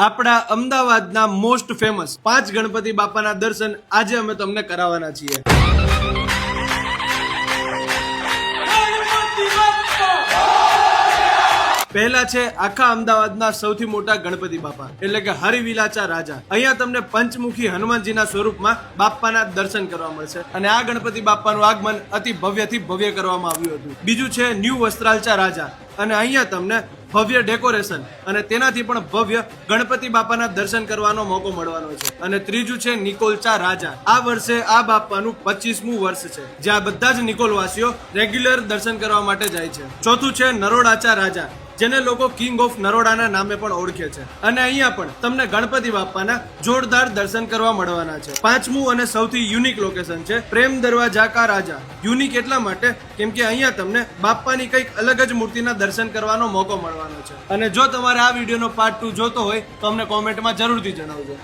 આપણા અમદાવાદના most famous 5 Ganpati બાપાના દર્શન આજે અમે તમને કરાવવાના છીએ. પહેલા છે આખા અમદાવાદના સૌથી મોટા ગણપતિ બાપા એટલે કે હરિવિલાચા રાજા. અહીંયા તમને પંચમુખી હનુમાનજીના સ્વરૂપમાં બાપાના દર્શન કરવા મળશે અને આ ગણપતિ બાપાનું આગમન અતિ ભવ્યથી ભવ્ય કરવામાં આવ્યું હતું. બીજું છે ન્યૂ વસ્ત્રાલચા રાજા અને અહીંયા તમને ભવ્ય ડેકોરેશન અને તેનાથી પણ ભવ્ય ગણપતિ બાપાના દર્શન કરવાનો મોકો મળવાનો છે. અને ત્રીજું છે નિકોલચા રાજા. આ વર્ષે આ બાપાનું 25મું વર્ષ છે, જ્યાં બધા જ નિકોલવાસીઓ રેગ્યુલર દર્શન કરવા માટે જાય છે. ચોથું છે નરોડાચા રાજા, જેને લોકો કિંગ ઓફ નરોડાના નામે પણ ઓળખે છે. અને અહીંયા પણ તમને ગણપતિ બાપાના જોરદાર દર્શન કરવા મળવાના છે. પાંચમું અને સૌથી યુનિક લોકેશન છે પ્રેમ દરવાજા કા રાજા. યુનિક એટલા માટે કેમ કે અહીંયા તમને બાપાની કંઈક અલગ જ મૂર્તિના દર્શન કરવાનો મોકો મળવાનો છે. અને જો તમારે આ વિડીયોનો પાર્ટ 2 જોતો હોય તો અમને કોમેન્ટમાં જરૂરથી જણાવજો.